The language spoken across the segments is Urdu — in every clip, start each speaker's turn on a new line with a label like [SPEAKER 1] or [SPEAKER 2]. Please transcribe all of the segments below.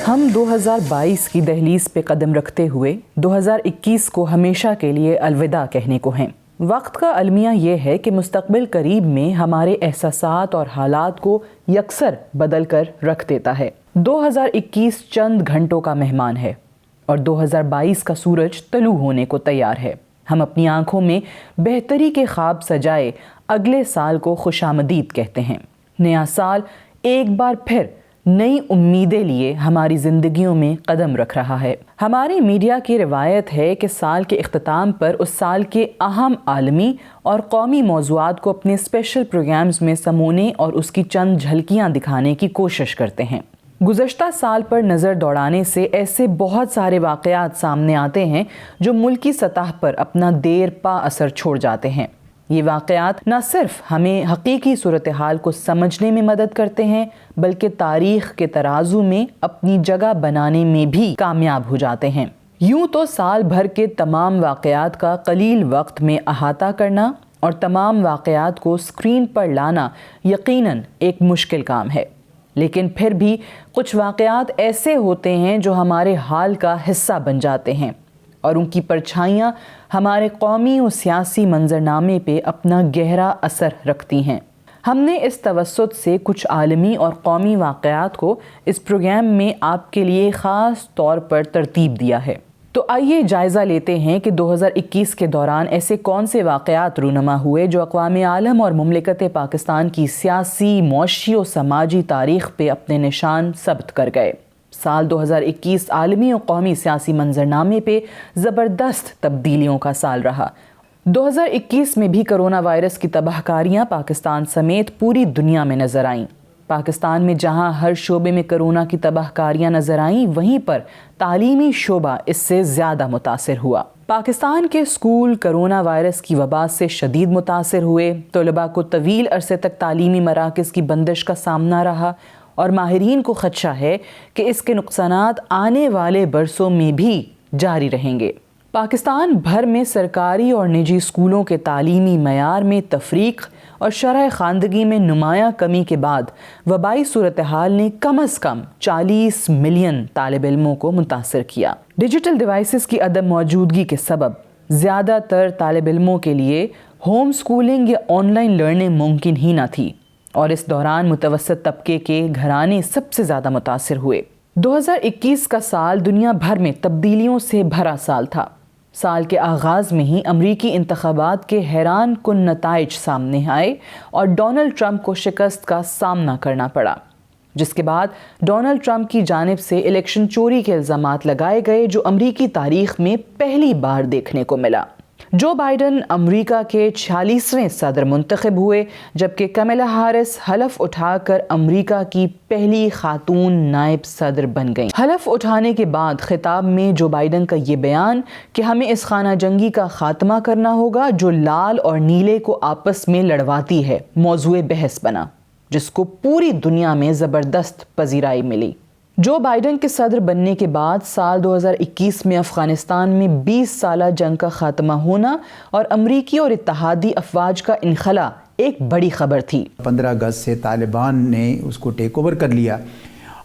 [SPEAKER 1] ہم 2022 کی دہلیز پہ قدم رکھتے ہوئے 2021 کو ہمیشہ کے لیے الوداع کہنے کو ہیں۔ وقت کا المیہ یہ ہے کہ مستقبل قریب میں ہمارے احساسات اور حالات کو یکسر بدل کر رکھ دیتا ہے۔ 2021 چند گھنٹوں کا مہمان ہے اور 2022 کا سورج طلوع ہونے کو تیار ہے۔ ہم اپنی آنکھوں میں بہتری کے خواب سجائے اگلے سال کو خوش آمدید کہتے ہیں۔ نیا سال ایک بار پھر نئی امیدیں لیے ہماری زندگیوں میں قدم رکھ رہا ہے۔ ہماری میڈیا کی روایت ہے کہ سال کے اختتام پر اس سال کے اہم عالمی اور قومی موضوعات کو اپنے اسپیشل پروگرامز میں سمونے اور اس کی چند جھلکیاں دکھانے کی کوشش کرتے ہیں۔ گزشتہ سال پر نظر دوڑانے سے ایسے بہت سارے واقعات سامنے آتے ہیں جو ملکی سطح پر اپنا دیر پا اثر چھوڑ جاتے ہیں۔ یہ واقعات نہ صرف ہمیں حقیقی صورتحال کو سمجھنے میں مدد کرتے ہیں بلکہ تاریخ کے ترازو میں اپنی جگہ بنانے میں بھی کامیاب ہو جاتے ہیں۔ یوں تو سال بھر کے تمام واقعات کا قلیل وقت میں احاطہ کرنا اور تمام واقعات کو اسکرین پر لانا یقیناً ایک مشکل کام ہے، لیکن پھر بھی کچھ واقعات ایسے ہوتے ہیں جو ہمارے حال کا حصہ بن جاتے ہیں اور ان کی پرچھائیاں ہمارے قومی و سیاسی منظرنامے پہ اپنا گہرا اثر رکھتی ہیں۔ ہم نے اس توسط سے کچھ عالمی اور قومی واقعات کو اس پروگرام میں آپ کے لیے خاص طور پر ترتیب دیا ہے۔ تو آئیے جائزہ لیتے ہیں کہ 2021 کے دوران ایسے کون سے واقعات رونما ہوئے جو اقوام عالم اور مملکت پاکستان کی سیاسی، معاشی و سماجی تاریخ پہ اپنے نشان ثبت کر گئے۔ سال 2021 عالمی و قومی سیاسی منظرنامے پہ زبردست تبدیلیوں کا سال رہا۔ 2021 میں بھی کرونا وائرس کی تباہ کاریاں پاکستان سمیت پوری دنیا میں نظر آئیں۔ پاکستان میں جہاں ہر شعبے میں کرونا کی تباہ کاریاں نظر آئیں، وہیں پر تعلیمی شعبہ اس سے زیادہ متاثر ہوا۔ پاکستان کے اسکول کرونا وائرس کی وبا سے شدید متاثر ہوئے، طلباء کو طویل عرصے تک تعلیمی مراکز کی بندش کا سامنا رہا اور ماہرین کو خدشہ ہے کہ اس کے نقصانات آنے والے برسوں میں بھی جاری رہیں گے۔ پاکستان بھر میں سرکاری اور نجی اسکولوں کے تعلیمی معیار میں تفریق اور شرح خواندگی میں نمایاں کمی کے بعد وبائی صورتحال نے کم از کم 40 ملین طالب علموں کو متاثر کیا۔ ڈیجیٹل ڈیوائسز کی عدم موجودگی کے سبب زیادہ تر طالب علموں کے لیے ہوم اسکولنگ یا آن لائن لرننگ ممکن ہی نہ تھی اور اس دوران متوسط طبقے کے گھرانے سب سے زیادہ متاثر ہوئے۔ 2021 کا سال دنیا بھر میں تبدیلیوں سے بھرا سال تھا۔ سال کے آغاز میں ہی امریکی انتخابات کے حیران کن نتائج سامنے آئے اور ڈونلڈ ٹرمپ کو شکست کا سامنا کرنا پڑا، جس کے بعد ڈونلڈ ٹرمپ کی جانب سے الیکشن چوری کے الزامات لگائے گئے جو امریکی تاریخ میں پہلی بار دیکھنے کو ملا۔ جو بائیڈن امریکہ کے 46ویں صدر منتخب ہوئے، جبکہ کملا ہیرس حلف اٹھا کر امریکہ کی پہلی خاتون نائب صدر بن گئیں۔ حلف اٹھانے کے بعد خطاب میں جو بائیڈن کا یہ بیان کہ ہمیں اس خانہ جنگی کا خاتمہ کرنا ہوگا جو لال اور نیلے کو آپس میں لڑواتی ہے، موضوع بحث بنا، جس کو پوری دنیا میں زبردست پذیرائی ملی۔ جو بائیڈن کے صدر بننے کے بعد سال 2021 میں افغانستان میں 20 سالہ جنگ کا خاتمہ ہونا اور امریکی اور اتحادی افواج کا انخلا ایک بڑی خبر تھی۔
[SPEAKER 2] 15 اگست سے طالبان نے اس کو ٹیک اوور کر لیا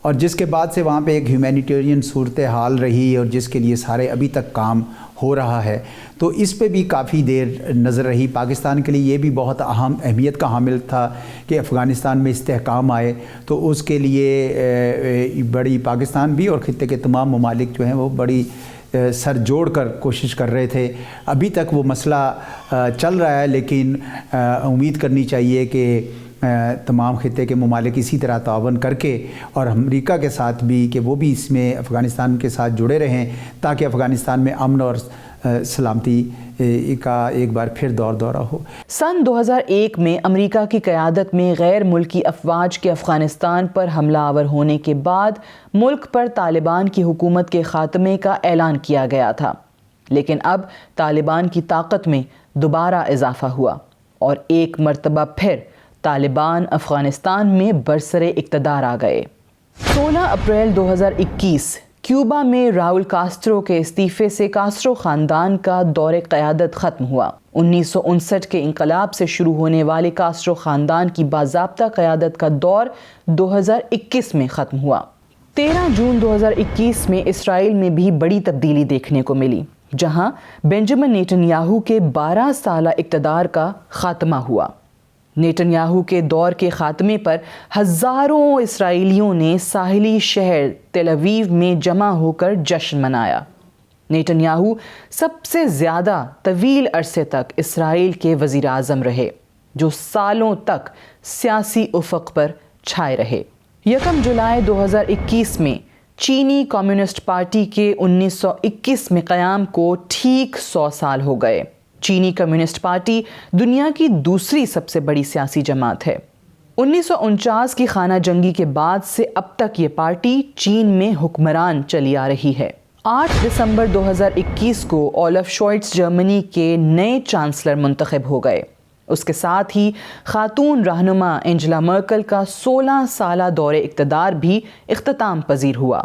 [SPEAKER 2] اور جس کے بعد سے وہاں پہ ایک ہیومینیٹیرین صورتحال رہی اور جس کے لیے سارے ابھی تک کام ہو رہا ہے، تو اس پہ بھی کافی دیر نظر رہی۔ پاکستان کے لیے یہ بھی بہت اہم اہمیت کا حامل تھا کہ افغانستان میں استحکام آئے، تو اس کے لیے بڑی پاکستان بھی اور خطے کے تمام ممالک جو ہیں وہ بڑی سر جوڑ کر کوشش کر رہے تھے۔ ابھی تک وہ مسئلہ چل رہا ہے، لیکن امید کرنی چاہیے کہ تمام خطے کے ممالک اسی طرح تعاون کر کے اور امریکہ کے ساتھ بھی کہ وہ بھی اس میں افغانستان کے ساتھ جڑے رہیں تاکہ افغانستان میں امن اور سلامتی کا ایک بار پھر دورہ ہو۔
[SPEAKER 1] سن 2001 میں امریکہ کی قیادت میں غیر ملکی افواج کے افغانستان پر حملہ آور ہونے کے بعد ملک پر طالبان کی حکومت کے خاتمے کا اعلان کیا گیا تھا، لیکن اب طالبان کی طاقت میں دوبارہ اضافہ ہوا اور ایک مرتبہ پھر طالبان افغانستان میں برسر اقتدار آ گئے۔ 16 اپریل 2021 کیوبا میں راؤل کاسٹرو کے استعفے سے کاسٹرو خاندان کا دور قیادت ختم ہوا۔ 1959 کے انقلاب سے شروع ہونے والے کاسٹرو خاندان کی باضابطہ قیادت کا دور 2021 میں ختم ہوا۔ 13 جون 2021 میں اسرائیل میں بھی بڑی تبدیلی دیکھنے کو ملی، جہاں بنجمن نیتن یاہو کے 12 سالہ اقتدار کا خاتمہ ہوا۔ نیتن یاہو کے دور کے خاتمے پر ہزاروں اسرائیلیوں نے ساحلی شہر تل اویو میں جمع ہو کر جشن منایا۔ نیتن یاہو سب سے زیادہ طویل عرصے تک اسرائیل کے وزیر اعظم رہے، جو سالوں تک سیاسی افق پر چھائے رہے۔ 1 جولائی 2021 میں چینی کمیونسٹ پارٹی کے 1921 میں قیام کو ٹھیک 100 سال ہو گئے۔ چینی کمیونسٹ پارٹی دنیا کی دوسری سب سے بڑی سیاسی جماعت ہے۔ 1949 کی خانہ جنگی کے بعد سے اب تک یہ پارٹی چین میں حکمران چلی آ رہی ہے۔ 8 دسمبر 2021 کو اولف شولٹز جرمنی کے نئے چانسلر منتخب ہو گئے۔ اس کے ساتھ ہی خاتون رہنما انجلا مرکل کا 16 سالہ دور اقتدار بھی اختتام پذیر ہوا۔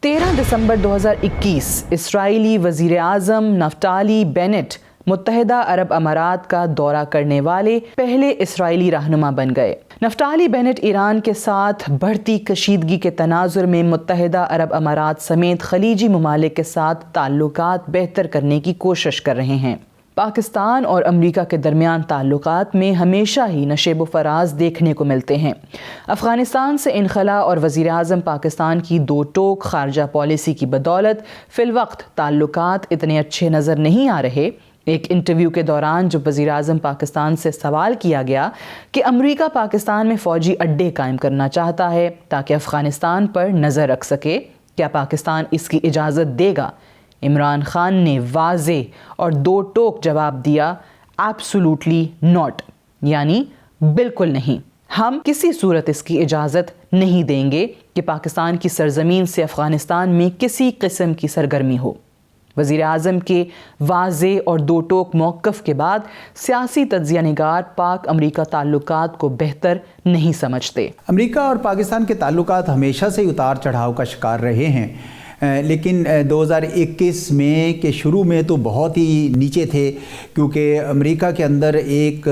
[SPEAKER 1] 13 دسمبر 2021 اسرائیلی وزیر اعظم نفتالی بینٹ متحدہ عرب امارات کا دورہ کرنے والے پہلے اسرائیلی رہنما بن گئے۔ نفتالی بینٹ ایران کے ساتھ بڑھتی کشیدگی کے تناظر میں متحدہ عرب امارات سمیت خلیجی ممالک کے ساتھ تعلقات بہتر کرنے کی کوشش کر رہے ہیں۔ پاکستان اور امریکہ کے درمیان تعلقات میں ہمیشہ ہی نشیب و فراز دیکھنے کو ملتے ہیں۔ افغانستان سے انخلا اور وزیر اعظم پاکستان کی دو ٹوک خارجہ پالیسی کی بدولت فی الوقت تعلقات اتنے اچھے نظر نہیں آ رہے۔ ایک انٹرویو کے دوران جب وزیر اعظم پاکستان سے سوال کیا گیا کہ امریکہ پاکستان میں فوجی اڈے قائم کرنا چاہتا ہے تاکہ افغانستان پر نظر رکھ سکے، کیا پاکستان اس کی اجازت دے گا، عمران خان نے واضح اور دو ٹوک جواب دیا، ایبسولوٹلی ناٹ، یعنی بالکل نہیں، ہم کسی صورت اس کی اجازت نہیں دیں گے کہ پاکستان کی سرزمین سے افغانستان میں کسی قسم کی سرگرمی ہو۔ وزیر اعظم کے واضح اور دو ٹوک موقف کے بعد سیاسی تجزیہ نگار پاک امریکہ تعلقات کو بہتر نہیں سمجھتے۔
[SPEAKER 2] امریکہ اور پاکستان کے تعلقات ہمیشہ سے اتار چڑھاؤ کا شکار رہے ہیں، لیکن 2021 میں کے شروع میں تو بہت ہی نیچے تھے، کیونکہ امریکہ کے اندر ایک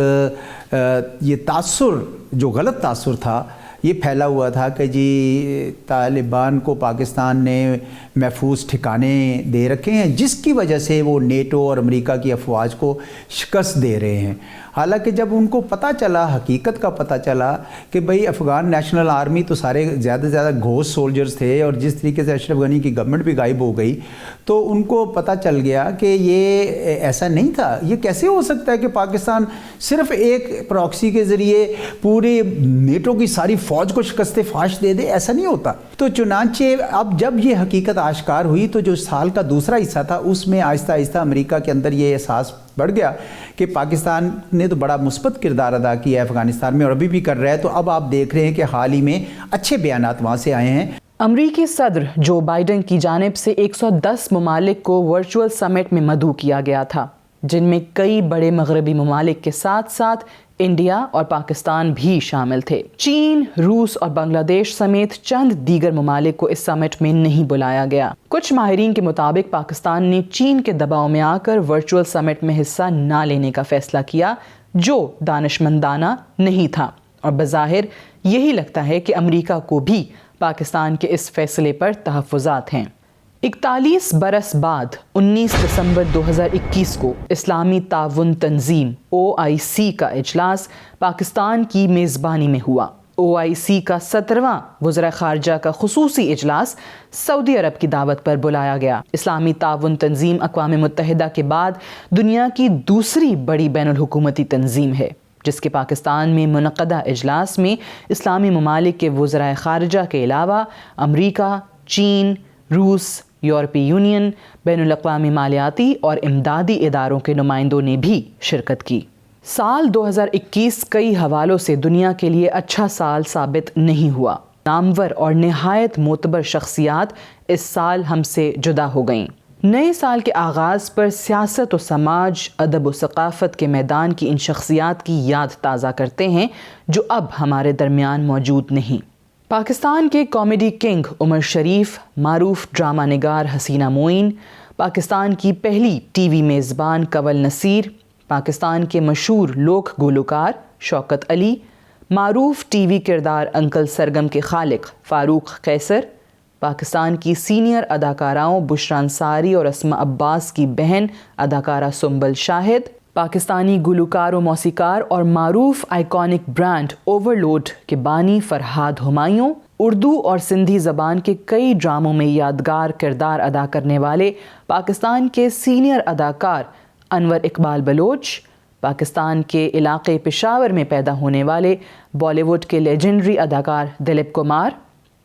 [SPEAKER 2] یہ تاثر، جو غلط تاثر تھا، یہ پھیلا ہوا تھا کہ جی طالبان کو پاکستان نے محفوظ ٹھکانے دے رکھے ہیں، جس کی وجہ سے وہ نیٹو اور امریکہ کی افواج کو شکست دے رہے ہیں۔ حالانکہ جب ان کو پتہ چلا، حقیقت کا پتہ چلا کہ بھئی افغان نیشنل آرمی تو سارے زیادہ سے زیادہ گھوسٹ سولجرز تھے، اور جس طریقے سے اشرف غنی کی گورنمنٹ بھی غائب ہو گئی، تو ان کو پتہ چل گیا کہ یہ ایسا نہیں تھا۔ یہ کیسے ہو سکتا ہے کہ پاکستان صرف ایک پراکسی کے ذریعے پورے نیٹو کی ساری فوج کو شکست فاش دے دے؟ ایسا نہیں ہوتا۔ تو چنانچہ اب جب یہ حقیقت آشکار ہوئی تو جو سال کا دوسرا حصہ تھا اس میں آہستہ آہستہ امریکہ کے اندر یہ احساس بڑھ گیا کہ پاکستان نے تو بڑا مثبت کردار ادا کیا ہے افغانستان میں، اور ابھی بھی کر رہا ہے۔ تو اب آپ دیکھ رہے ہیں کہ حال ہی میں اچھے بیانات وہاں سے آئے ہیں۔
[SPEAKER 1] امریکی صدر جو بائیڈن کی جانب سے 110 ممالک کو ورچوئل سمٹ میں مدعو کیا گیا تھا، جن میں کئی بڑے مغربی ممالک کے ساتھ ساتھ انڈیا اور پاکستان بھی شامل تھے۔ چین، روس اور بنگلہ دیش سمیت چند دیگر ممالک کو اس سمٹ میں نہیں بلایا گیا۔ کچھ ماہرین کے مطابق پاکستان نے چین کے دباؤ میں آ کر ورچوئل سمٹ میں حصہ نہ لینے کا فیصلہ کیا، جو دانشمندانہ نہیں تھا، اور بظاہر یہی لگتا ہے کہ امریکہ کو بھی پاکستان کے اس فیصلے پر تحفظات ہیں۔ 41 برس بعد 19 دسمبر 2021 کو اسلامی تعاون تنظیم OIC کا اجلاس پاکستان کی میزبانی میں ہوا۔ OIC کا 17واں وزراء خارجہ کا خصوصی اجلاس سعودی عرب کی دعوت پر بلایا گیا۔ اسلامی تعاون تنظیم اقوام متحدہ کے بعد دنیا کی دوسری بڑی بین الحکومتی تنظیم ہے، جس کے پاکستان میں منعقدہ اجلاس میں اسلامی ممالک کے وزراء خارجہ کے علاوہ امریکہ، چین، روس، یورپی یونین، بین الاقوامی مالیاتی اور امدادی اداروں کے نمائندوں نے بھی شرکت کی۔ سال 2021 کئی حوالوں سے دنیا کے لیے اچھا سال ثابت نہیں ہوا۔ نامور اور نہایت معتبر شخصیات اس سال ہم سے جدا ہو گئیں۔ نئے سال کے آغاز پر سیاست و سماج، ادب و ثقافت کے میدان کی ان شخصیات کی یاد تازہ کرتے ہیں جو اب ہمارے درمیان موجود نہیں۔ پاکستان کے کامیڈی کنگ عمر شریف، معروف ڈرامہ نگار حسینہ معین، پاکستان کی پہلی ٹی وی میزبان کنول نصیر، پاکستان کے مشہور لوک گلوکار شوکت علی، معروف ٹی وی کردار انکل سرگم کے خالق فاروق قیصر، پاکستان کی سینئر اداکاراؤں بشریٰ انصاری اور اسماء عباس کی بہن اداکارہ سنبل شاہد، پاکستانی گلوکار و موسیقار اور معروف آئیکونک برانڈ اوور لوڈ کے بانی فرحاد ہمایوں، اردو اور سندھی زبان کے کئی ڈراموں میں یادگار کردار ادا کرنے والے پاکستان کے سینئر اداکار انور اقبال بلوچ، پاکستان کے علاقے پشاور میں پیدا ہونے والے بالی ووڈ کے لیجنڈری اداکار دلیپ کمار،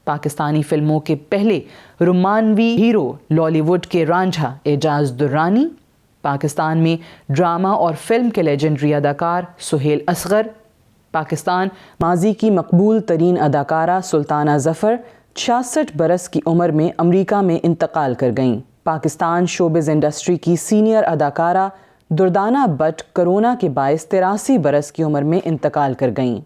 [SPEAKER 1] پاکستانی فلموں کے پہلے رومانوی ہیرو لالی ووڈ کے رانجھا اعجاز درانی، پاکستان میں ڈرامہ اور فلم کے لیجنڈری اداکار سہیل اصغر، پاکستان ماضی کی مقبول ترین اداکارہ سلطانہ ظفر 66 برس کی عمر میں امریکہ میں انتقال کر گئیں، پاکستان شوبز انڈسٹری کی سینئر اداکارہ دردانہ بٹ کرونا کے باعث 83 برس کی عمر میں انتقال کر گئیں۔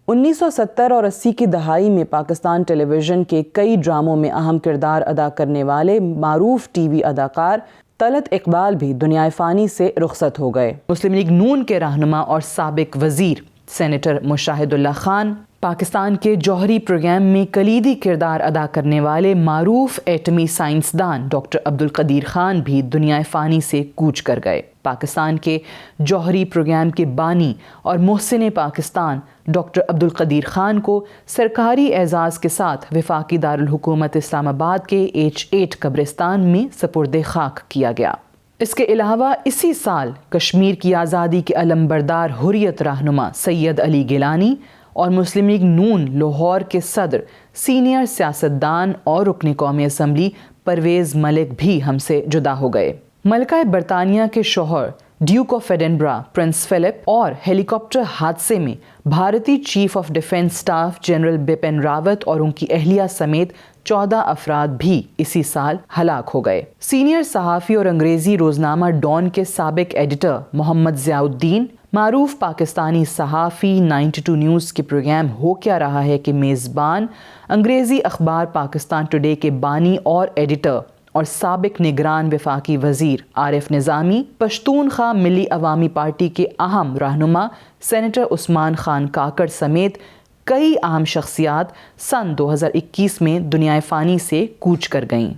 [SPEAKER 1] 1970 اور 80 کی دہائی میں پاکستان ٹیلی ویژن کے کئی ڈراموں میں اہم کردار ادا کرنے والے معروف ٹی وی اداکار طلعت اقبال بھی دنیائے فانی سے رخصت ہو گئے۔ مسلم لیگ نون کے رہنما اور سابق وزیر سینیٹر مشاہد اللہ خان، پاکستان کے جوہری پروگرام میں کلیدی کردار ادا کرنے والے معروف ایٹمی سائنسدان ڈاکٹر عبدالقدیر خان بھی دنیائے فانی سے کوچ کر گئے۔ پاکستان کے جوہری پروگرام کے بانی اور محسن پاکستان ڈاکٹر عبدالقدیر خان کو سرکاری اعزاز کے ساتھ وفاقی دارالحکومت اسلام آباد کے H8 قبرستان میں سپرد خاک کیا گیا۔ اس کے علاوہ اسی سال کشمیر کی آزادی کے علمبردار حریت رہنما سید علی گیلانی اور مسلم لیگ نون لاہور کے صدر، سینئر سیاستدان اور رکن قومی اسمبلی پرویز ملک بھی ہم سے جدا ہو گئے۔ ملکہ برطانیہ کے شوہر duke of Edinburgh prince Philip اور ہیلی کاپٹر حادثے میں بھارتی chief of defence staff general Bipin Rawat اور ان کی اہلیہ سمیت 14 افراد بھی اسی سال ہلاک ہو گئے۔ سینئر صحافی اور انگریزی روزنامہ ڈان کے سابق ایڈیٹر محمد ضیاء الدین، معروف پاکستانی صحافی 92 نیوز کے پروگرام ہو کیا رہا ہے کے میزبان، انگریزی اخبار پاکستان ٹوڈے کے بانی اور ایڈیٹر اور سابق نگران وفاقی وزیر عارف نظامی، پشتونخوا ملی عوامی پارٹی کے اہم رہنما سینیٹر عثمان خان کاکڑ سمیت کئی اہم شخصیات سن 2021 میں دنیائے فانی سے کوچ کر گئیں۔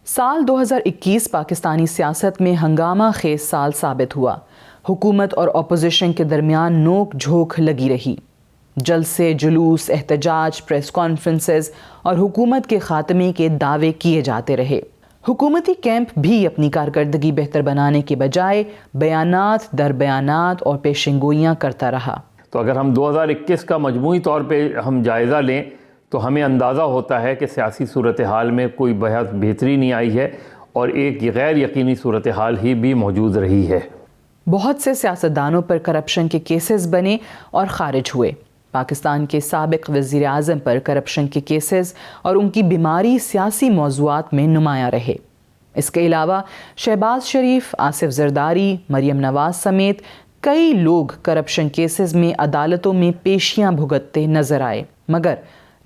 [SPEAKER 1] سال 2021 پاکستانی سیاست میں ہنگامہ خیز سال ثابت ہوا۔ حکومت اور اپوزیشن کے درمیان نوک جھوک لگی رہی۔ جلسے، جلوس، احتجاج، پریس کانفرنسز اور حکومت کے خاتمے کے دعوے کیے جاتے رہے۔ حکومتی کیمپ بھی اپنی کارکردگی بہتر بنانے کے بجائے بیانات در بیانات اور پیشنگوئیاں کرتا رہا۔
[SPEAKER 3] تو اگر ہم 2021 کا مجموعی طور پہ ہم جائزہ لیں تو ہمیں اندازہ ہوتا ہے کہ سیاسی صورتحال میں کوئی بہت بہتری نہیں آئی ہے اور ایک غیر یقینی صورتحال ہی بھی موجود رہی ہے۔
[SPEAKER 1] بہت سے سیاستدانوں پر کرپشن کے کیسز بنے اور خارج ہوئے۔ پاکستان کے سابق وزیر اعظم پر کرپشن کے کیسز اور ان کی بیماری سیاسی موضوعات میں نمایاں رہے۔ اس کے علاوہ شہباز شریف، آصف زرداری، مریم نواز سمیت کئی لوگ کرپشن کیسز میں عدالتوں میں پیشیاں بھگتتے نظر آئے، مگر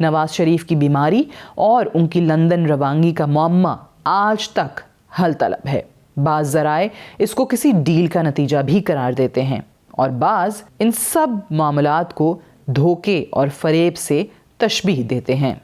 [SPEAKER 1] نواز شریف کی بیماری اور ان کی لندن روانگی کا معمہ آج تک حل طلب ہے۔ بعض ذرائع اس کو کسی ڈیل کا نتیجہ بھی قرار دیتے ہیں اور بعض ان سب معاملات کو دھوکے اور فریب سے تشبیہ دیتے ہیں۔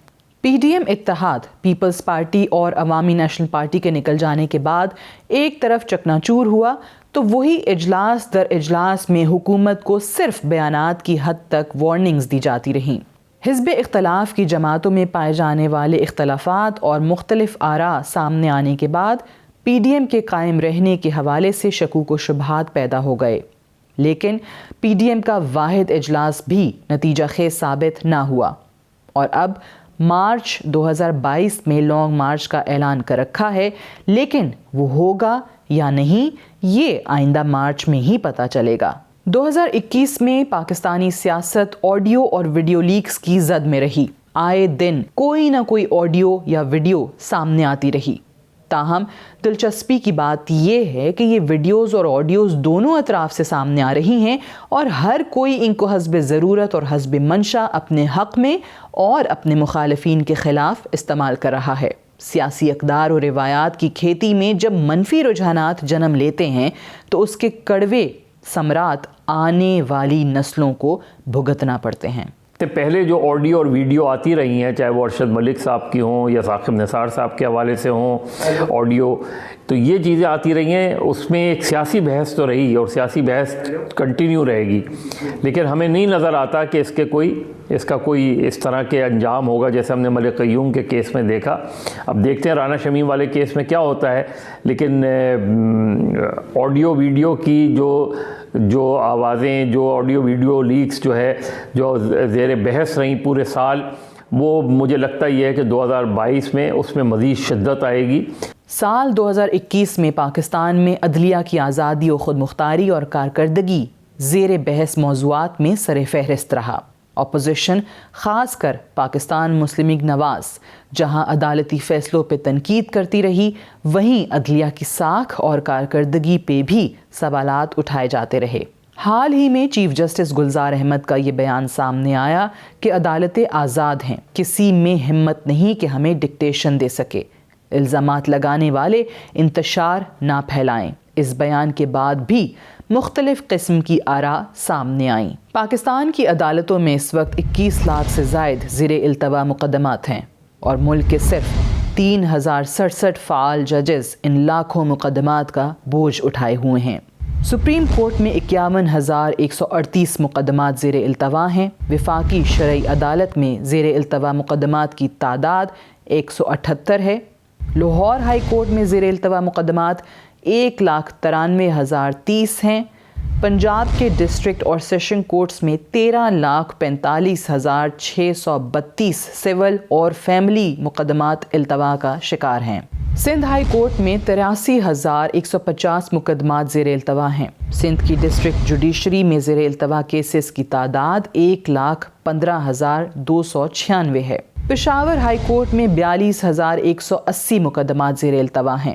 [SPEAKER 1] پی ڈی ایم اتحاد، پیپلز پارٹی اور عوامی نیشنل پارٹی کے نکل جانے کے بعد ایک طرف چکناچور ہوا تو وہی اجلاس در اجلاس میں حکومت کو صرف بیانات کی حد تک وارننگز دی جاتی رہیں۔ حزب اختلاف کی جماعتوں میں پائے جانے والے اختلافات اور مختلف آراء سامنے آنے کے بعد پی ڈی ایم کے قائم رہنے کے حوالے سے شکوک و شبہات پیدا ہو گئے، لیکن پی ڈی ایم کا واحد اجلاس بھی نتیجہ خیز ثابت نہ ہوا اور اب مارچ 2022 میں لانگ مارچ کا اعلان کر رکھا ہے، لیکن وہ ہوگا یا نہیں یہ آئندہ مارچ میں ہی پتہ چلے گا۔ 2021 میں پاکستانی سیاست آڈیو اور ویڈیو لیکس کی زد میں رہی۔ آئے دن کوئی نہ کوئی آڈیو یا ویڈیو سامنے آتی رہی۔ تاہم دلچسپی کی بات یہ ہے کہ یہ ویڈیوز اور آڈیوز دونوں اطراف سے سامنے آ رہی ہیں اور ہر کوئی ان کو حسب ضرورت اور حسب منشا اپنے حق میں اور اپنے مخالفین کے خلاف استعمال کر رہا ہے۔ سیاسی اقدار اور روایات کی کھیتی میں جب منفی رجحانات جنم لیتے ہیں تو اس کے کڑوے ثمرات آنے والی نسلوں کو بھگتنا پڑتے ہیں۔
[SPEAKER 3] پہلے جو آڈیو اور ویڈیو آتی رہی ہیں، چاہے وہ ارشد ملک صاحب کی ہوں یا ثاقب نثار صاحب کے حوالے سے ہوں آڈیو، تو یہ چیزیں آتی رہی ہیں، اس میں ایک سیاسی بحث تو رہی اور سیاسی بحث کنٹینیو رہے گی، لیکن ہمیں نہیں نظر آتا کہ اس کا کوئی اس طرح کے انجام ہوگا جیسے ہم نے ملک قیوم کے کیس میں دیکھا۔ اب دیکھتے ہیں رانا شمیم والے کیس میں کیا ہوتا ہے، لیکن آڈیو ویڈیو کی جو آوازیں، جو آڈیو ویڈیو لیکس جو زیر بحث رہیں پورے سال، وہ مجھے لگتا یہ ہے کہ 2022 میں اس میں مزید شدت آئے گی۔
[SPEAKER 1] سال 2021 میں پاکستان میں عدلیہ کی آزادی و خود مختاری اور کارکردگی زیر بحث موضوعات میں سر فہرست رہا۔ اپوزیشن خاص کر پاکستان مسلم لیگ نواز جہاں عدالتی فیصلوں پہ تنقید کرتی رہی، وہیں عدلیہ کی ساکھ اور کارکردگی پہ بھی سوالات اٹھائے جاتے رہے۔ حال ہی میں چیف جسٹس گلزار احمد کا یہ بیان سامنے آیا کہ عدالتیں آزاد ہیں، کسی میں ہمت نہیں کہ ہمیں ڈکٹیشن دے سکے، الزامات لگانے والے انتشار نہ پھیلائیں۔ اس بیان کے بعد بھی مختلف قسم کی آراء سامنے آئیں۔ پاکستان کی عدالتوں میں اس وقت 21 لاکھ سے زائد زیر التوا مقدمات ہیں اور ملک کے صرف 3067 فعال ججز ان لاکھوں مقدمات کا بوجھ اٹھائے ہوئے ہیں۔ سپریم کورٹ میں 51,138 مقدمات زیر التوا ہیں۔ وفاقی شرعی عدالت میں زیر التوا مقدمات کی تعداد 178 ہے۔ لاہور ہائی کورٹ میں زیر التوا مقدمات 1,93,030 ہیں۔ پنجاب کے ڈسٹرکٹ اور سیشن کورٹس میں 13,45,632 سول اور فیملی مقدمات التوا کا شکار ہیں۔ سندھ ہائی کورٹ میں 83,150 مقدمات زیر التوا ہیں۔ سندھ کی ڈسٹرکٹ جوڈیشری میں زیر التوا کیسز کی تعداد 1,15,296 ہے۔ پشاور ہائی کورٹ میں 42,180 مقدمات زیر التوا ہیں۔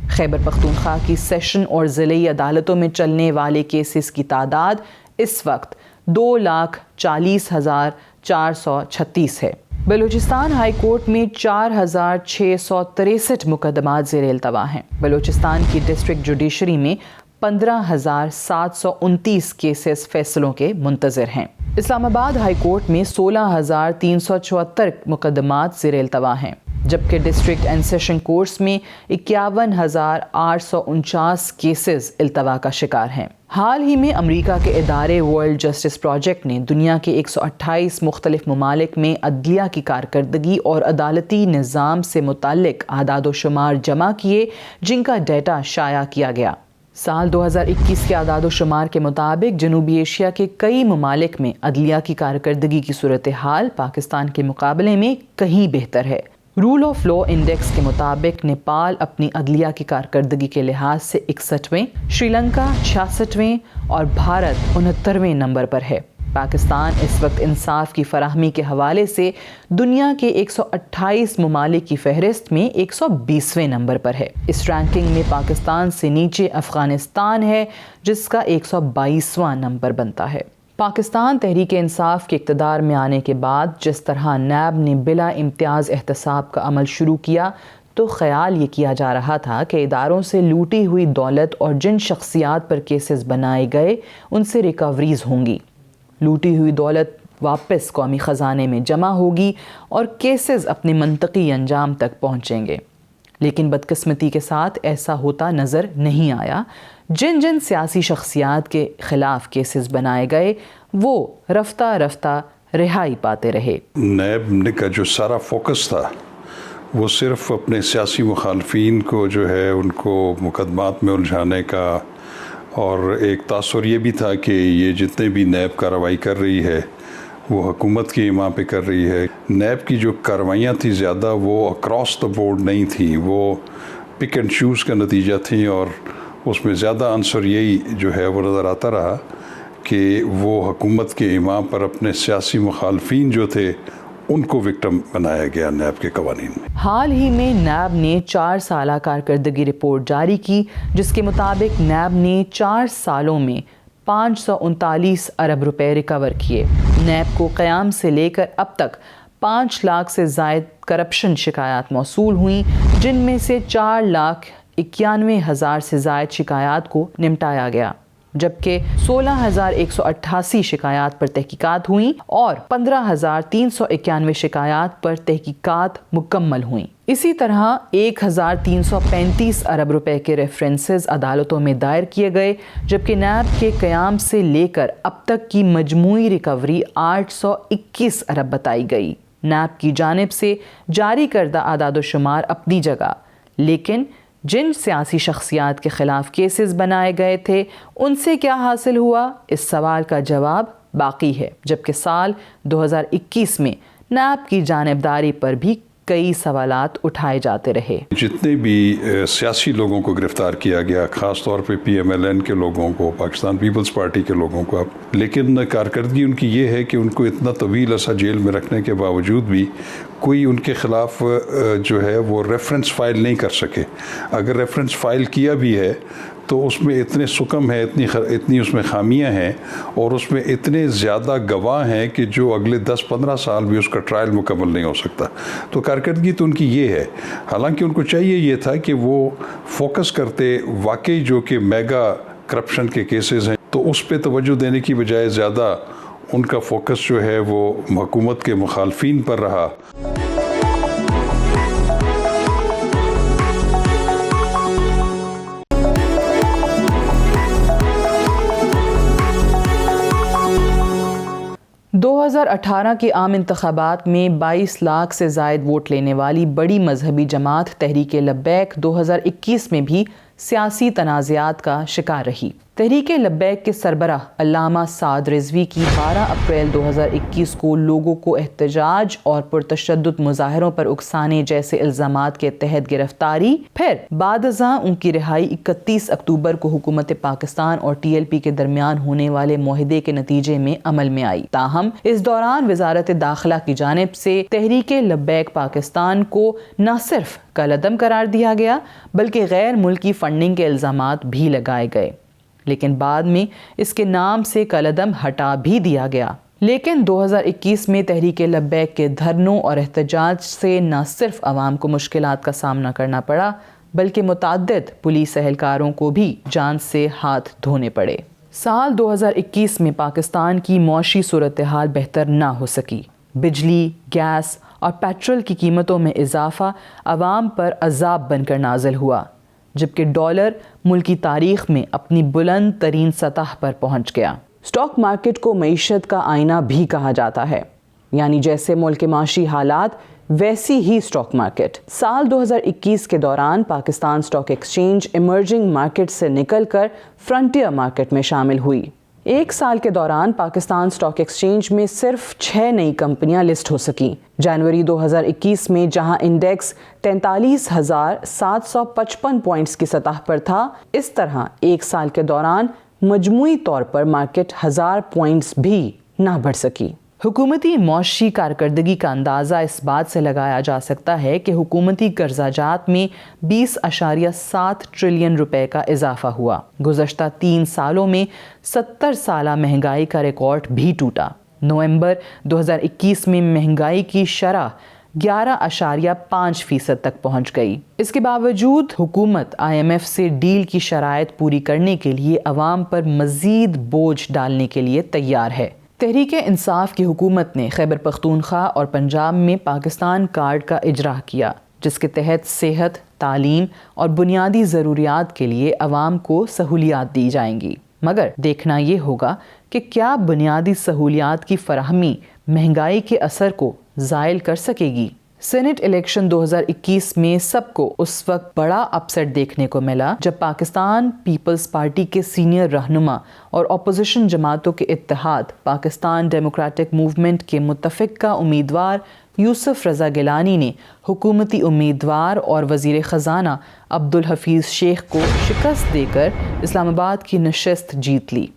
[SPEAKER 1] خیبر پختونخوا کی سیشن اور ضلعی عدالتوں میں چلنے والے کیسز کی تعداد اس وقت 2,40,436 ہے۔ بلوچستان ہائی کورٹ میں 4,663 مقدمات زیر التوا ہیں۔ بلوچستان کی ڈسٹرکٹ جوڈیشری میں 15,729 کیسز فیصلوں کے منتظر ہیں۔ اسلام آباد ہائی کورٹ میں 16,374 مقدمات زیر التوا ہیں، جبکہ ڈسٹرکٹ اینڈ سیشن کورٹس میں 51,849 کیسز التوا کا شکار ہیں۔ حال ہی میں امریکہ کے ادارے ورلڈ جسٹس پروجیکٹ نے دنیا کے 128 مختلف ممالک میں عدلیہ کی کارکردگی اور عدالتی نظام سے متعلق اعداد و شمار جمع کیے، جن کا ڈیٹا شائع کیا گیا۔ سال 2021 کے اعداد و شمار کے مطابق جنوبی ایشیا کے کئی ممالک میں عدلیہ کی کارکردگی کی صورتحال پاکستان کے مقابلے میں کہیں بہتر ہے۔ رول آف لا انڈیکس کے مطابق نیپال اپنی عدلیہ کی کارکردگی کے لحاظ سے 61ویں، سری لنکا 66ویں اور بھارت 69ویں نمبر پر ہے۔ پاکستان اس وقت انصاف کی فراہمی کے حوالے سے دنیا کے 128 ممالک کی فہرست میں 120ویں نمبر پر ہے۔ اس رینکنگ میں پاکستان سے نیچے افغانستان ہے، جس کا 122واں نمبر بنتا ہے۔ پاکستان تحریک انصاف کے اقتدار میں آنے کے بعد جس طرح نیب نے بلا امتیاز احتساب کا عمل شروع کیا، تو خیال یہ کیا جا رہا تھا کہ اداروں سے لوٹی ہوئی دولت اور جن شخصیات پر کیسز بنائے گئے ان سے ریکوریز ہوں گی، لوٹی ہوئی دولت واپس قومی خزانے میں جمع ہوگی اور کیسز اپنے منطقی انجام تک پہنچیں گے۔ لیکن بدقسمتی کے ساتھ ایسا ہوتا نظر نہیں آیا۔ جن سیاسی شخصیات کے خلاف کیسز بنائے گئے وہ رفتہ رفتہ رہائی پاتے رہے۔
[SPEAKER 4] نیب کا جو سارا فوکس تھا وہ صرف اپنے سیاسی مخالفین کو جو ہے ان کو مقدمات میں الجھانے کا، اور ایک تاثر یہ بھی تھا کہ یہ جتنے بھی نیب کارروائی کر رہی ہے وہ حکومت کی ایما پہ کر رہی ہے۔ نیب کی جو کارروائیاں تھیں زیادہ وہ اکراس دا بورڈ نہیں تھیں، وہ پک اینڈ چوز کا نتیجہ تھیں، اور اس میں زیادہ عنصر یہی جو ہے وہ نظر آتا رہا کہ وہ حکومت کے ایما پر اپنے سیاسی مخالفین جو تھے ان کو وکٹم بنایا گیا نیب کے قوانین میں۔
[SPEAKER 1] حال ہی میں نیب نے 4 سالہ کارکردگی رپورٹ جاری کی، جس کے مطابق نیب نے 4 سالوں میں 539 ارب روپے ریکور کیے۔ نیب کو قیام سے لے کر اب تک 5 لاکھ سے زائد کرپشن شکایات موصول ہوئیں، جن میں سے 4,91,000 سے زائد شکایات کو نمٹایا گیا، جبکہ 16,188 شکایات پر تحقیقات ہوئیں اور 15,391 شکایات پر تحقیقات مکمل ہوئیں۔ اسی طرح 1,335 ارب روپے کے ریفرنسز عدالتوں میں دائر کیے گئے، جبکہ نیب کے قیام سے لے کر اب تک کی مجموعی ریکوری 821 ارب بتائی گئی۔ نیب کی جانب سے جاری کردہ اعداد و شمار اپنی جگہ، لیکن جن سیاسی شخصیات کے خلاف کیسز بنائے گئے تھے ان سے کیا حاصل ہوا، اس سوال کا جواب باقی ہے، جبکہ سال 2021 میں نیب کی جانبداری پر بھی کئی سوالات اٹھائے جاتے رہے۔
[SPEAKER 4] جتنے بھی سیاسی لوگوں کو گرفتار کیا گیا، خاص طور پہ PMLN کے لوگوں کو، پاکستان پیپلز پارٹی کے لوگوں کو، لیکن کارکردگی ان کی یہ ہے کہ ان کو اتنا طویل عرصہ جیل میں رکھنے کے باوجود بھی کوئی ان کے خلاف جو ہے وہ ریفرنس فائل نہیں کر سکے۔ اگر ریفرنس فائل کیا بھی ہے تو اس میں اتنے سکم ہیں، اتنی اس میں خامیاں ہیں، اور اس میں اتنے زیادہ گواہ ہیں کہ جو اگلے 10-15 سال بھی اس کا ٹرائل مکمل نہیں ہو سکتا۔ تو کارکردگی تو ان کی یہ ہے، حالانکہ ان کو چاہیے یہ تھا کہ وہ فوکس کرتے واقعی جو کہ میگا کرپشن کے کیسز ہیں، تو اس پہ توجہ دینے کی بجائے زیادہ ان کا فوکس جو ہے وہ حکومت کے مخالفین پر رہا۔
[SPEAKER 1] دو 2018 کے عام انتخابات میں 22 لاکھ سے زائد ووٹ لینے والی بڑی مذہبی جماعت تحریک لبیک 2021 میں بھی سیاسی تنازعات کا شکار رہی۔ تحریک لبیک کے سربراہ علامہ سعد رضوی کی 12 اپریل 2021 کو لوگوں کو احتجاج اور پرتشدد مظاہروں پر اکسانے جیسے الزامات کے تحت گرفتاری، پھر بعد ازاں ان کی رہائی 31 اکتوبر کو حکومت پاکستان اور TLP کے درمیان ہونے والے معاہدے کے نتیجے میں عمل میں آئی۔ تاہم اس دوران وزارت داخلہ کی جانب سے تحریک لبیک پاکستان کو نہ صرف کالعدم قرار دیا گیا بلکہ غیر ملکی فنڈنگ کے الزامات بھی لگائے گئے، لیکن بعد میں اس کے نام سے کالعدم ہٹا بھی دیا گیا۔ لیکن 2021 میں تحریک لبیک کے دھرنوں اور احتجاج سے نہ صرف عوام کو مشکلات کا سامنا کرنا پڑا بلکہ متعدد پولیس اہلکاروں کو بھی جان سے ہاتھ دھونے پڑے۔ سال 2021 میں پاکستان کی معاشی صورتحال بہتر نہ ہو سکی۔ بجلی، گیس اور پیٹرول کی قیمتوں میں اضافہ عوام پر عذاب بن کر نازل ہوا، جبکہ ڈالر ملکی تاریخ میں اپنی بلند ترین سطح پر پہنچ گیا۔ اسٹاک مارکیٹ کو معیشت کا آئینہ بھی کہا جاتا ہے، یعنی جیسے ملک کے معاشی حالات ویسی ہی اسٹاک مارکیٹ۔ سال 2021 کے دوران Pakistan stock exchange emerging market سے نکل کر فرنٹیئر مارکیٹ میں شامل ہوئی۔ ایک سال کے دوران پاکستان اسٹاک ایکسچینج میں صرف 6 نئی کمپنیاں لسٹ ہو سکیں۔ جنوری 2021 میں جہاں انڈیکس 43,755 پوائنٹس کی سطح پر تھا، اس طرح ایک سال کے دوران مجموعی طور پر مارکیٹ 1000 پوائنٹس بھی نہ بڑھ سکی۔ حکومتی معاشی کارکردگی کا اندازہ اس بات سے لگایا جا سکتا ہے کہ حکومتی قرضہ جات میں 20.7 ٹریلین روپے کا اضافہ ہوا۔ گزشتہ 3 سالوں میں 70 سالہ مہنگائی کا ریکارڈ بھی ٹوٹا۔ نومبر 2021 میں مہنگائی کی شرح 11.5% تک پہنچ گئی۔ اس کے باوجود حکومت IMF سے ڈیل کی شرائط پوری کرنے کے لیے عوام پر مزید بوجھ ڈالنے کے لیے تیار ہے۔ تحریک انصاف کی حکومت نے خیبر پختونخوا اور پنجاب میں پاکستان کارڈ کا اجراء کیا، جس کے تحت صحت، تعلیم اور بنیادی ضروریات کے لیے عوام کو سہولیات دی جائیں گی، مگر دیکھنا یہ ہوگا کہ کیا بنیادی سہولیات کی فراہمی مہنگائی کے اثر کو زائل کر سکے گی۔ سینٹ الیکشن 2021 میں سب کو اس وقت بڑا اپسیٹ دیکھنے کو ملا جب پاکستان پیپلز پارٹی کے سینئر رہنما اور اپوزیشن جماعتوں کے اتحاد پاکستان ڈیموکریٹک موومنٹ کے متفقہ امیدوار یوسف رضا گیلانی نے حکومتی امیدوار اور وزیر خزانہ عبدالحفیظ شیخ کو شکست دے کر اسلام آباد کی نشست جیت لی۔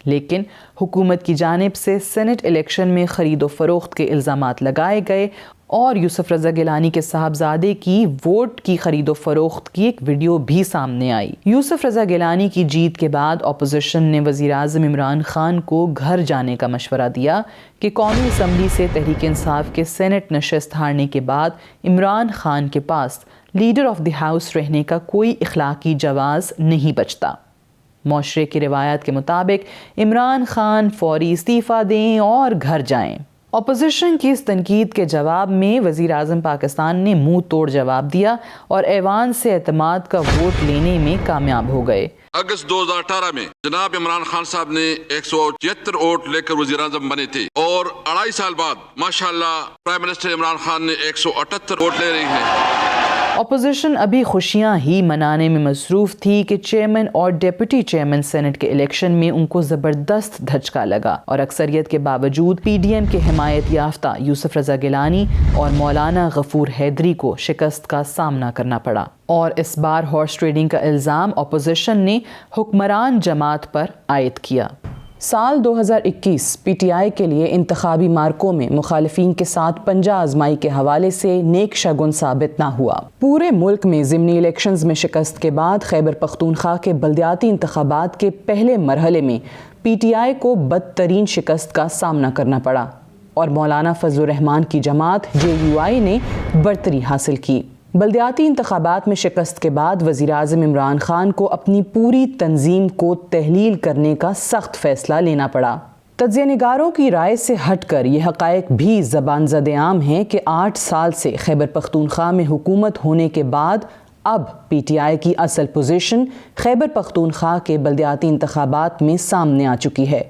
[SPEAKER 1] لیکن حکومت کی جانب سے سینٹ الیکشن میں خرید و فروخت کے الزامات لگائے گئے اور یوسف رضا گیلانی کے صاحبزادے کی ووٹ کی خرید و فروخت کی ایک ویڈیو بھی سامنے آئی۔ یوسف رضا گیلانی کی جیت کے بعد اپوزیشن نے وزیر اعظم عمران خان کو گھر جانے کا مشورہ دیا کہ قومی اسمبلی سے تحریک انصاف کے سینٹ نشست ہارنے کے بعد عمران خان کے پاس لیڈر آف دی ہاؤس رہنے کا کوئی اخلاقی جواز نہیں بچتا۔ معاشرے کی روایت کے مطابق عمران خان فوری استعفیٰ دیں اور گھر جائیں۔ اپوزیشن کی اس تنقید کے جواب میں وزیر اعظم پاکستان نے منہ توڑ جواب دیا اور ایوان سے اعتماد کا ووٹ لینے میں کامیاب ہو گئے۔
[SPEAKER 5] اگست 2018 میں جناب عمران خان صاحب نے 176 ووٹ لے کر وزیر اعظم بنے تھے اور 2.5 سال بعد ماشاءاللہ پرائم منسٹر عمران خان نے 178 ووٹ لے رہی ہیں۔
[SPEAKER 1] اپوزیشن ابھی خوشیاں ہی منانے میں مصروف تھی کہ چیئرمین اور ڈیپٹی چیئرمین سینٹ کے الیکشن میں ان کو زبردست دھچکا لگا اور اکثریت کے باوجود پی ڈی ایم کے حمایت یافتہ یوسف رضا گیلانی اور مولانا غفور حیدری کو شکست کا سامنا کرنا پڑا، اور اس بار ہارس ٹریڈنگ کا الزام اپوزیشن نے حکمران جماعت پر عائد کیا۔ سال 2021 پی ٹی آئی کے لیے انتخابی مارکوں میں مخالفین کے ساتھ پنجہ آزمائی کے حوالے سے نیک شگن ثابت نہ ہوا۔ پورے ملک میں ضمنی الیکشنز میں شکست کے بعد خیبر پختونخوا کے بلدیاتی انتخابات کے پہلے مرحلے میں پی ٹی آئی کو بدترین شکست کا سامنا کرنا پڑا اور مولانا فضل الرحمان کی جماعت جے یو آئی نے برتری حاصل کی۔ بلدیاتی انتخابات میں شکست کے بعد وزیر اعظم عمران خان کو اپنی پوری تنظیم کو تحلیل کرنے کا سخت فیصلہ لینا پڑا۔ تجزیہ نگاروں کی رائے سے ہٹ کر یہ حقائق بھی زبان زد عام ہیں کہ 8 سال سے خیبر پختونخوا میں حکومت ہونے کے بعد اب پی ٹی آئی کی اصل پوزیشن خیبر پختونخوا کے بلدیاتی انتخابات میں سامنے آ چکی ہے۔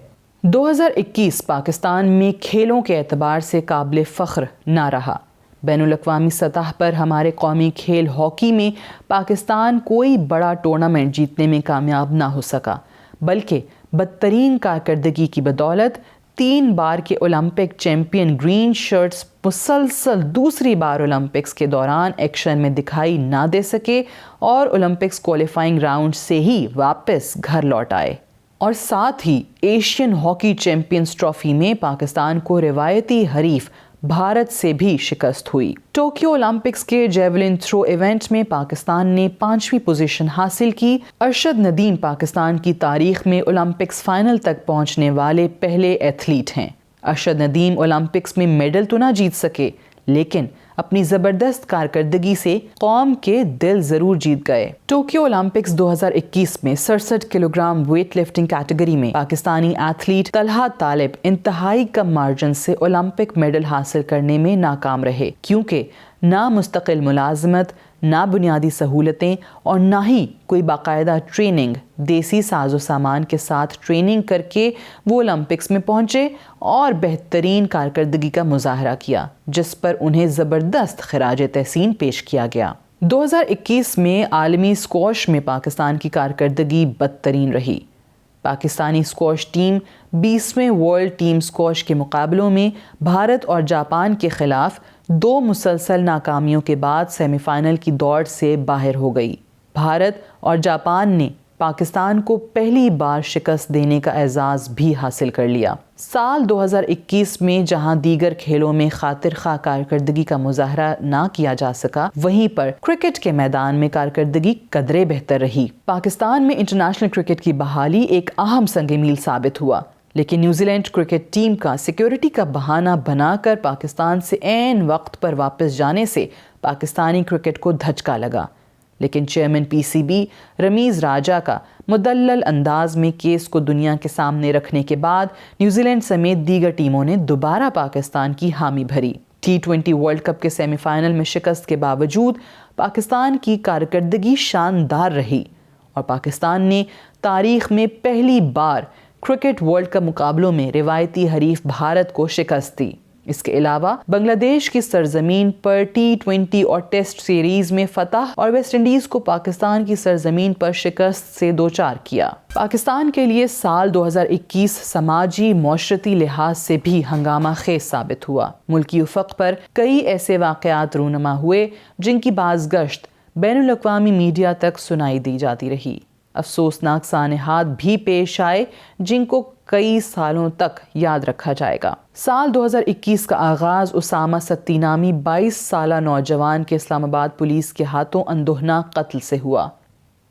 [SPEAKER 1] 2021 پاکستان میں کھیلوں کے اعتبار سے قابل فخر نہ رہا۔ بین الاقوامی سطح پر ہمارے قومی کھیل ہاکی میں پاکستان کوئی بڑا ٹورنامنٹ جیتنے میں کامیاب نہ ہو سکا، بلکہ بدترین کارکردگی کی بدولت 3 بار کے اولمپک چیمپئن گرین شرٹس مسلسل دوسری بار اولمپکس کے دوران ایکشن میں دکھائی نہ دے سکے اور اولمپکس کوالیفائنگ راؤنڈ سے ہی واپس گھر لوٹ آئے، اور ساتھ ہی ایشین ہاکی چیمپئنز ٹرافی میں پاکستان کو روایتی حریف بھارت سے بھی شکست ہوئی۔ ٹوکیو اولمپکس کے جیولن تھرو ایونٹ میں پاکستان نے 5ویں پوزیشن حاصل کی۔ ارشد ندیم پاکستان کی تاریخ میں اولمپکس فائنل تک پہنچنے والے پہلے ایتھلیٹ ہیں۔ ارشد ندیم اولمپکس میں میڈل تو نہ جیت سکے، لیکن اپنی زبردست کارکردگی سے قوم کے دل ضرور جیت گئے۔ ٹوکیو اولمپکس 2021 میں 67 kilo gram weight lifting category میں پاکستانی ایتھلیٹ طلحہ طالب انتہائی کم مارجن سے اولمپک میڈل حاصل کرنے میں ناکام رہے، کیونکہ نہ مستقل ملازمت، نہ بنیادی سہولتیں اور نہ ہی کوئی باقاعدہ ٹریننگ، دیسی ساز و سامان کے ساتھ ٹریننگ کر کے وہ اولمپکس میں پہنچے اور بہترین کارکردگی کا مظاہرہ کیا، جس پر انہیں زبردست خراج تحسین پیش کیا گیا۔ 2021 میں عالمی اسکواش میں پاکستان کی کارکردگی بدترین رہی۔ پاکستانی اسکواش ٹیم 20ویں ورلڈ ٹیم اسکواش کے مقابلوں میں بھارت اور جاپان کے خلاف 2 مسلسل ناکامیوں کے بعد سیمی فائنل کی دوڑ سے باہر ہو گئی۔ بھارت اور جاپان نے پاکستان کو پہلی بار شکست دینے کا اعزاز بھی حاصل کر لیا۔ سال 2021 میں جہاں دیگر کھیلوں میں خاطر خواہ کارکردگی کا مظاہرہ نہ کیا جا سکا، وہیں پر کرکٹ کے میدان میں کارکردگی قدرے بہتر رہی۔ پاکستان میں انٹرنیشنل کرکٹ کی بحالی ایک اہم سنگ میل ثابت ہوا، لیکن نیوزی لینڈ کرکٹ ٹیم کا سیکیورٹی کا بہانہ بنا کر پاکستان سے عین وقت پر واپس جانے سے پاکستانی کرکٹ کو دھچکا لگا۔ لیکن chairman P C B Ramiz Raja کا مدلل انداز میں کیس کو دنیا کے سامنے رکھنے کے بعد نیوزی لینڈ سمیت دیگر ٹیموں نے دوبارہ پاکستان کی حامی بھری۔ T20 ورلڈ کپ کے سیمی فائنل میں شکست کے باوجود پاکستان کی کارکردگی شاندار رہی اور پاکستان نے تاریخ میں پہلی بار کرکٹ ورلڈ کپ مقابلوں میں روایتی حریف بھارت کو شکست دی۔ اس کے علاوہ بنگلہ دیش کی سرزمین پر T20 اور ٹیسٹ سیریز میں فتح اور ویسٹ انڈیز کو پاکستان کی سرزمین پر شکست سے دوچار کیا۔ پاکستان کے لیے سال 2021 سماجی معاشرتی لحاظ سے بھی ہنگامہ خیز ثابت ہوا۔ ملکی افق پر کئی ایسے واقعات رونما ہوئے جن کی بازگشت بین الاقوامی میڈیا تک سنائی دی جاتی رہی۔ افسوسناک سانحات بھی پیش آئے جن کو کئی سالوں تک یاد رکھا جائے گا۔ سال 2021 کا آغاز اسامہ ستی نامی 22 سالہ نوجوان کے اسلام آباد پولیس کے ہاتھوں اندوہناک قتل سے ہوا۔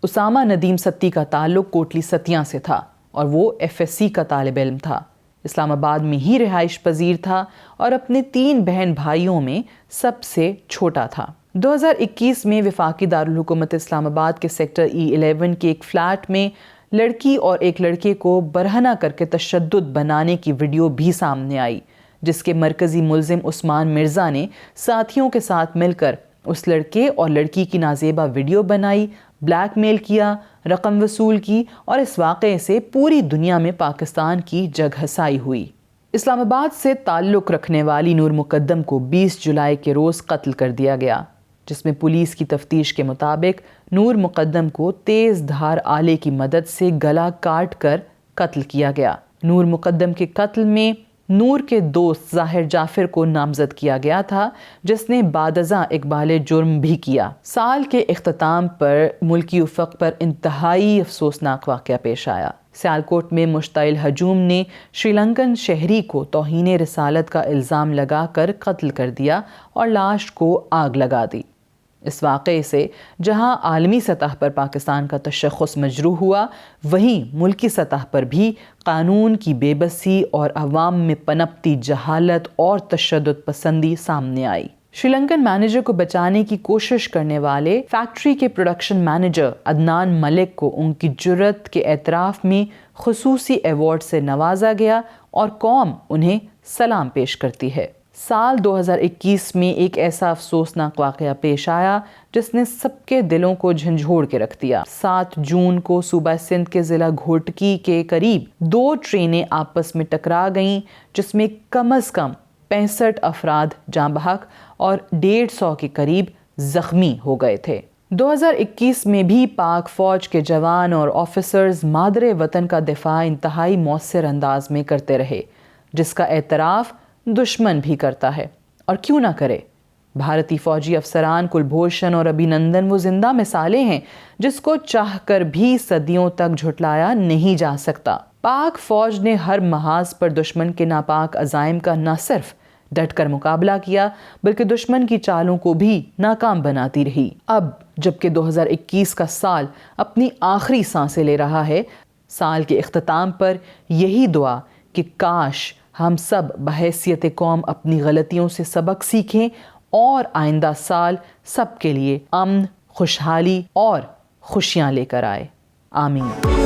[SPEAKER 1] اسامہ ندیم ستی کا تعلق کوٹلی ستیاں سے تھا اور وہ FSC کا طالب علم تھا۔ اسلام آباد میں ہی رہائش پذیر تھا اور اپنے 3 بہن بھائیوں میں سب سے چھوٹا تھا۔ 2021 میں وفاقی دارالحکومت اسلام آباد کے سیکٹر E11 کے ایک فلیٹ میں لڑکی اور ایک لڑکے کو برہنہ کر کے تشدد بنانے کی ویڈیو بھی سامنے آئی، جس کے مرکزی ملزم عثمان مرزا نے ساتھیوں کے ساتھ مل کر اس لڑکے اور لڑکی کی نازیبا ویڈیو بنائی، بلیک میل کیا، رقم وصول کی اور اس واقعے سے پوری دنیا میں پاکستان کی جگ ہسائی ہوئی۔ اسلام آباد سے تعلق رکھنے والی نور مقدم کو 20 جولائی کے روز قتل کر دیا گیا، جس میں پولیس کی تفتیش کے مطابق نور مقدم کو تیز دھار آلے کی مدد سے گلا کاٹ کر قتل کیا گیا۔ نور مقدم کے قتل میں نور کے دوست ظاہر جعفر کو نامزد کیا گیا تھا، جس نے بعد ازاں اقبال جرم بھی کیا۔ سال کے اختتام پر ملکی افق پر انتہائی افسوسناک واقعہ پیش آیا۔ سیالکوٹ میں مشتعل ہجوم نے شری لنکن شہری کو توہین رسالت کا الزام لگا کر قتل کر دیا اور لاش کو آگ لگا دی۔ اس واقعے سے جہاں عالمی سطح پر پاکستان کا تشخص مجروح ہوا، وہیں ملکی سطح پر بھی قانون کی بے بسی اور عوام میں پنپتی جہالت اور تشدد پسندی سامنے آئی۔ شری لنکن مینیجر کو بچانے کی کوشش کرنے والے فیکٹری کے پروڈکشن مینیجر عدنان ملک کو ان کی جرأت کے اعتراف میں خصوصی ایوارڈ سے نوازا گیا اور قوم انہیں سلام پیش کرتی ہے۔ سال 2021 میں ایک ایسا افسوسناک واقعہ پیش آیا جس نے سب کے دلوں کو جھنجھوڑ کے رکھ دیا۔ 7 جون کو صوبہ سندھ کے ضلع گھوٹکی کے قریب 2 ٹرینیں آپس میں ٹکرا گئیں، جس میں کم از کم 65 افراد جاں بحق اور 150 کے قریب زخمی ہو گئے تھے۔ 2021 میں بھی پاک فوج کے جوان اور آفیسرز مادر وطن کا دفاع انتہائی مؤثر انداز میں کرتے رہے، جس کا اعتراف دشمن بھی کرتا ہے، اور کیوں نہ کرے۔ بھارتی فوجی افسران کلبھوشن اور ابھینندن وہ زندہ مثالیں ہیں جس کو چاہ کر بھی صدیوں تک جھٹلایا نہیں جا سکتا۔ پاک فوج نے ہر محاذ پر دشمن کے ناپاک عزائم کا نہ صرف ڈٹ کر مقابلہ کیا بلکہ دشمن کی چالوں کو بھی ناکام بناتی رہی۔ اب جبکہ 2021 کا سال اپنی آخری سانسیں لے رہا ہے، سال کے اختتام پر یہی دعا کہ کاش ہم سب بحیثیت قوم اپنی غلطیوں سے سبق سیکھیں اور آئندہ سال سب کے لیے امن، خوشحالی اور خوشیاں لے کر آئے۔ آمین۔